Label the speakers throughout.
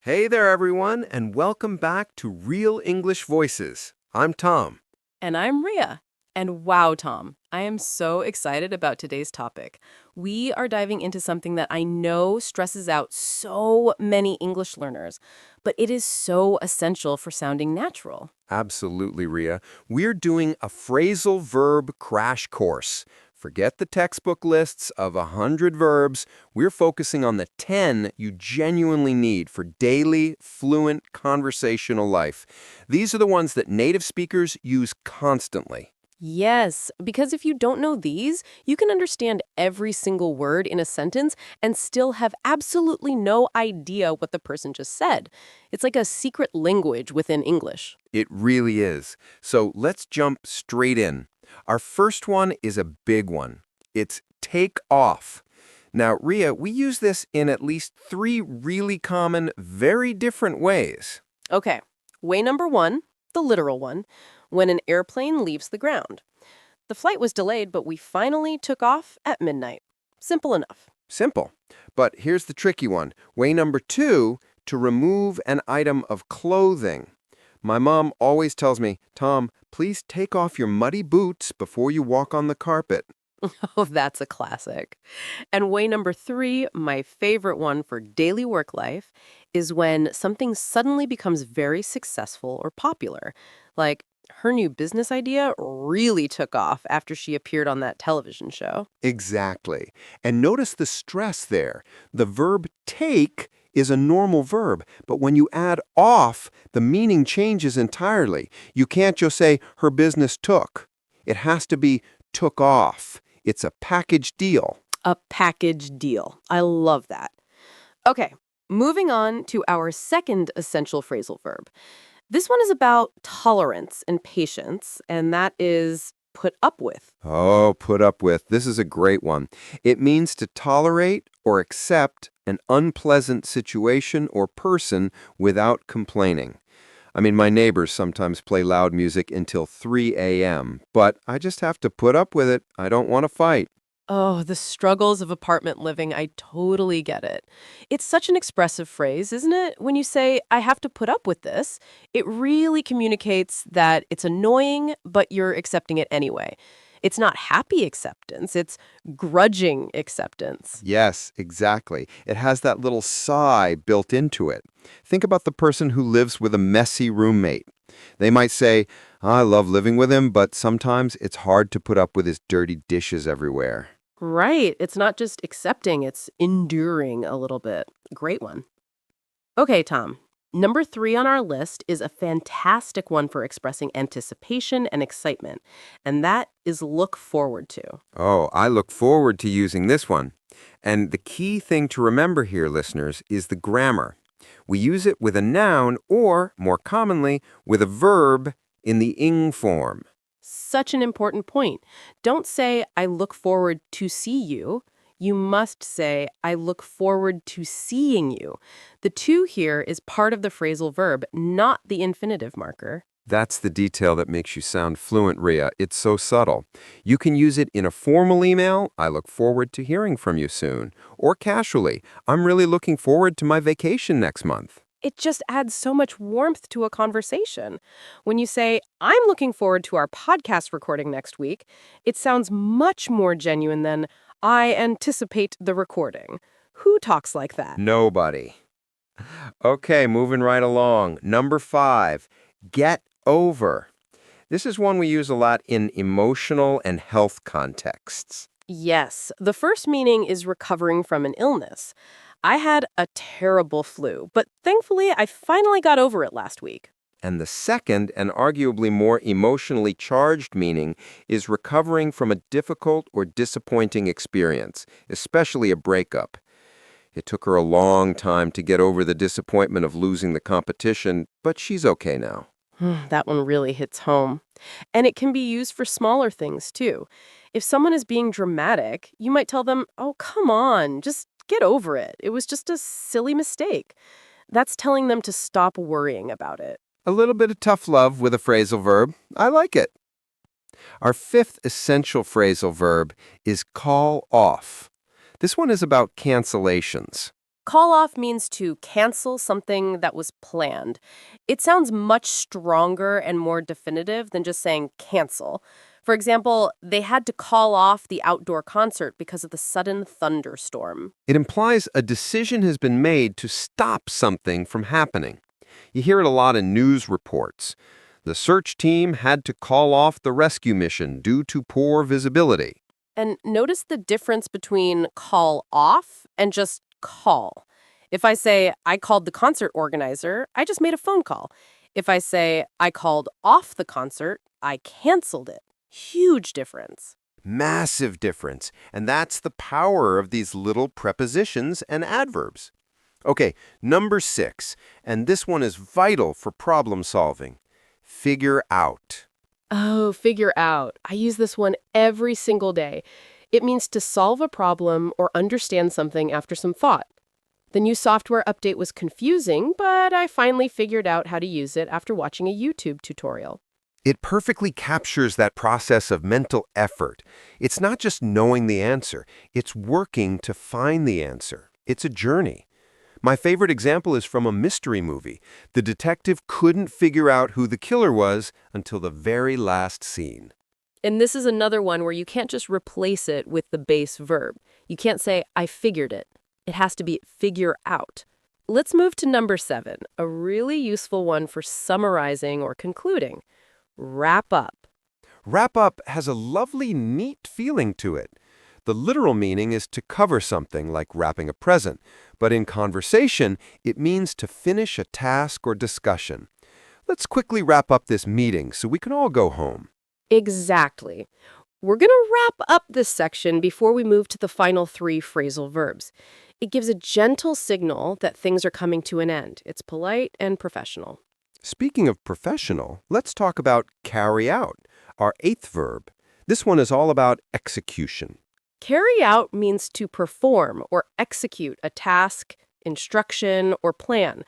Speaker 1: Hey there, everyone, and welcome back to Real English Voices. I'm Tom.
Speaker 2: And I'm Ria. And wow, Tom, I am so excited about today's topic. We are diving into something that I know stresses out so many English learners, but it is so essential for sounding natural.
Speaker 1: Absolutely, Ria. We're doing a phrasal verb crash course. Forget the textbook lists of 100 verbs. We're focusing on the 10 you genuinely need for daily, fluent, conversational life. These are the ones that native speakers use constantly.
Speaker 2: Yes, because if you don't know these, you can understand every single word in a sentence and still have absolutely no idea what the person just said. It's like a secret language within English.
Speaker 1: It really is. So let's jump straight in. Our first one is a big one. It's take off. Now, Ria, we use this in at least 3 really common, very different ways.
Speaker 2: Okay, way number one, the literal one, when an airplane leaves the ground. The flight was delayed, but we finally took off at midnight. Simple enough.
Speaker 1: Simple. But here's the tricky one. Way number 2, to remove an item of clothing. My mom always tells me, Tom, please take off your muddy boots before you walk on the carpet.
Speaker 2: Oh, that's a classic. And way number three, my favorite one for daily work life, is when something suddenly becomes very successful or popular. Like her new business idea really took off after she appeared on that television show.
Speaker 1: Exactly. And notice the stress there. The verb take is a normal verb, but when you add off, the meaning changes entirely. You can't just say her business took. It has to be took off. It's a package deal.
Speaker 2: A package deal. I love that. Okay, moving on to our second essential phrasal verb. This one is about tolerance and patience, and that is put up with.
Speaker 1: Oh, put up with. This is a great one. It means to tolerate or accept an unpleasant situation or person without complaining. I mean, my neighbors sometimes play loud music until 3 a.m., but I just have to put up with it. I don't want to fight.
Speaker 2: Oh, the struggles of apartment living, I totally get it. It's such an expressive phrase, isn't it? When you say, I have to put up with this, it really communicates that it's annoying, but you're accepting it anyway. It's not happy acceptance, it's grudging acceptance.
Speaker 1: Yes, exactly. It has that little sigh built into it. Think about the person who lives with a messy roommate. They might say, I love living with him, but sometimes it's hard to put up with his dirty dishes everywhere.
Speaker 2: Right. It's not just accepting, it's enduring a little bit. Great one. Okay, Tom. Number three on our list is a fantastic one for expressing anticipation and excitement, and that is look forward to.
Speaker 1: Oh, I look forward to using this one. And the key thing to remember here, listeners, is the grammar. We use it with a noun or, more commonly, with a verb in the ing form.
Speaker 2: Such an important point. Don't say, I look forward to see you. You must say, I look forward to seeing you. The to here is part of the phrasal verb, not the infinitive marker.
Speaker 1: That's the detail that makes you sound fluent, Ria. It's so subtle. You can use it in a formal email, I look forward to hearing from you soon. Or casually, I'm really looking forward to my vacation next month.
Speaker 2: It just adds so much warmth to a conversation. When you say, I'm looking forward to our podcast recording next week, it sounds much more genuine than, I anticipate the recording. Who talks like that?
Speaker 1: Nobody. Okay, moving right along. Number 5, get over. This is one we use a lot in emotional and health contexts.
Speaker 2: Yes, the first meaning is recovering from an illness. I had a terrible flu, but thankfully I finally got over it last week.
Speaker 1: And the second, and arguably more emotionally charged meaning, is recovering from a difficult or disappointing experience, especially a breakup. It took her a long time to get over the disappointment of losing the competition, but she's okay now.
Speaker 2: That one really hits home. And it can be used for smaller things, too. If someone is being dramatic, you might tell them, oh, come on, just get over it. It was just a silly mistake. That's telling them to stop worrying about it.
Speaker 1: A little bit of tough love with a phrasal verb. I like it. Our fifth essential phrasal verb is call off. This one is about cancellations.
Speaker 2: Call off means to cancel something that was planned. It sounds much stronger and more definitive than just saying cancel. For example, they had to call off the outdoor concert because of the sudden thunderstorm.
Speaker 1: It implies a decision has been made to stop something from happening. You hear it a lot in news reports. The search team had to call off the rescue mission due to poor visibility.
Speaker 2: And notice the difference between call off and just call. If I say, I called the concert organizer, I just made a phone call. If I say, I called off the concert, I canceled it. Huge difference.
Speaker 1: Massive difference. And that's the power of these little prepositions and adverbs. Okay, number 6, and this one is vital for problem solving. Figure out.
Speaker 2: Oh, figure out. I use this one every single day. It means to solve a problem or understand something after some thought. The new software update was confusing, but I finally figured out how to use it after watching a YouTube tutorial.
Speaker 1: It perfectly captures that process of mental effort. It's not just knowing the answer, it's working to find the answer. It's a journey. My favorite example is from a mystery movie. The detective couldn't figure out who the killer was until the very last scene.
Speaker 2: And this is another one where you can't just replace it with the base verb. You can't say, I figured it. It has to be figure out. Let's move to number 7, a really useful one for summarizing or concluding. Wrap up.
Speaker 1: Wrap up has a lovely, neat feeling to it. The literal meaning is to cover something, like wrapping a present, but in conversation, it means to finish a task or discussion. Let's quickly wrap up this meeting so we can all go home.
Speaker 2: Exactly. We're going to wrap up this section before we move to the final 3 phrasal verbs. It gives a gentle signal that things are coming to an end. It's polite and professional.
Speaker 1: Speaking of professional, let's talk about carry out, our 8th verb. This one is all about execution.
Speaker 2: Carry out means to perform or execute a task, instruction, or plan.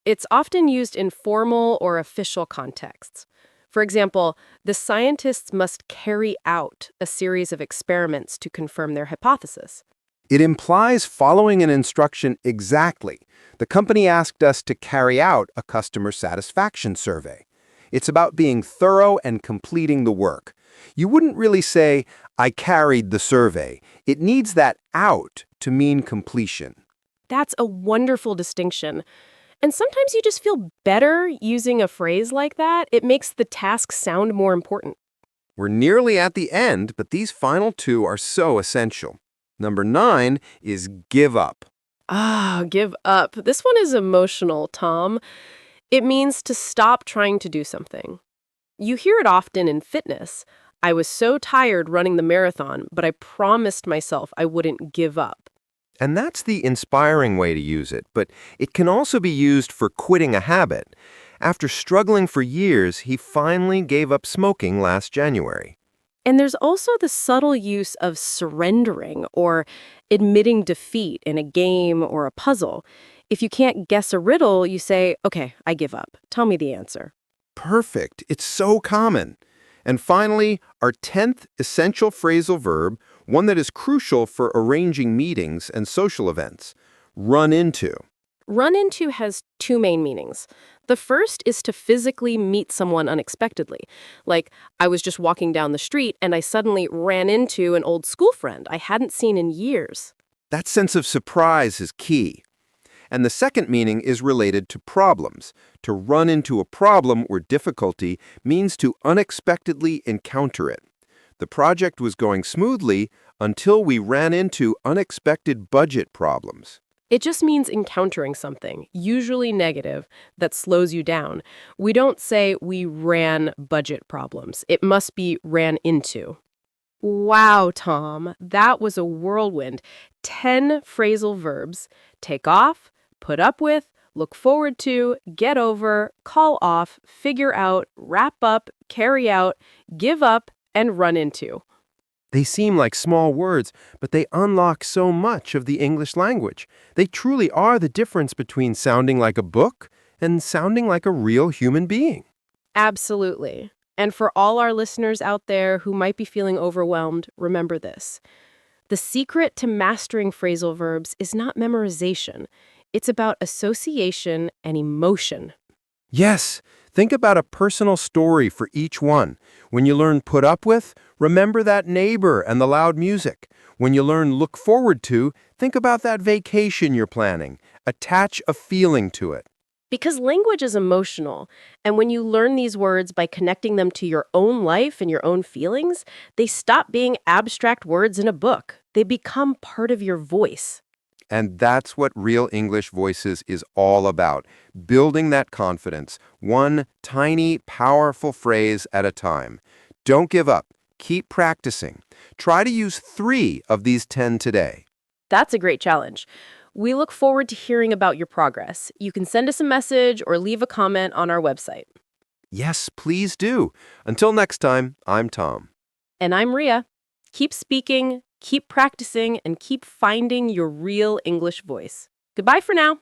Speaker 2: It's often used in formal or official contexts. For example, the scientists must carry out a series of experiments to confirm their hypothesis.
Speaker 1: It implies following an instruction exactly. The company asked us to carry out a customer satisfaction survey. It's about being thorough and completing the work. You wouldn't really say, I carried the survey. It needs that out to mean completion.
Speaker 2: That's a wonderful distinction. And sometimes you just feel better using a phrase like that. It makes the task sound more important.
Speaker 1: We're nearly at the end, but these final 2 are so essential. Number 9 is give up.
Speaker 2: Give up. This one is emotional, Tom. It means to stop trying to do something. You hear it often in fitness. I was so tired running the marathon, but I promised myself I wouldn't give up.
Speaker 1: And that's the inspiring way to use it, but it can also be used for quitting a habit. After struggling for years, he finally gave up smoking last January.
Speaker 2: And there's also the subtle use of surrendering or admitting defeat in a game or a puzzle. If you can't guess a riddle, you say, okay, I give up. Tell me the answer.
Speaker 1: Perfect. It's so common. And finally, our 10th essential phrasal verb, one that is crucial for arranging meetings and social events. Run into.
Speaker 2: Run into has 2 main meanings. The first is to physically meet someone unexpectedly. Like, I was just walking down the street and I suddenly ran into an old school friend I hadn't seen in years.
Speaker 1: That sense of surprise is key. And the second meaning is related to problems. To run into a problem or difficulty means to unexpectedly encounter it. The project was going smoothly until we ran into unexpected budget problems.
Speaker 2: It just means encountering something, usually negative, that slows you down. We don't say we ran budget problems. It must be ran into. Wow, Tom, that was a whirlwind. 10 phrasal verbs: take off, put up with, look forward to, get over, call off, figure out, wrap up, carry out, give up, and run into.
Speaker 1: They seem like small words, but they unlock so much of the English language. They truly are the difference between sounding like a book and sounding like a real human being.
Speaker 2: Absolutely. And for all our listeners out there who might be feeling overwhelmed, remember this. The secret to mastering phrasal verbs is not memorization. It's about association and emotion.
Speaker 1: Yes, think about a personal story for each one. When you learn put up with, remember that neighbor and the loud music. When you learn look forward to, think about that vacation you're planning. Attach a feeling to it.
Speaker 2: Because language is emotional, and when you learn these words by connecting them to your own life and your own feelings, they stop being abstract words in a book. They become part of your voice.
Speaker 1: And that's what Real English Voices is all about, building that confidence, one tiny, powerful phrase at a time. Don't give up. Keep practicing. Try to use 3 of these 10 today.
Speaker 2: That's a great challenge. We look forward to hearing about your progress. You can send us a message or leave a comment on our website.
Speaker 1: Yes, please do. Until next time, I'm Tom.
Speaker 2: And I'm Ria. Keep speaking, keep practicing, and keep finding your real English voice. Goodbye for now.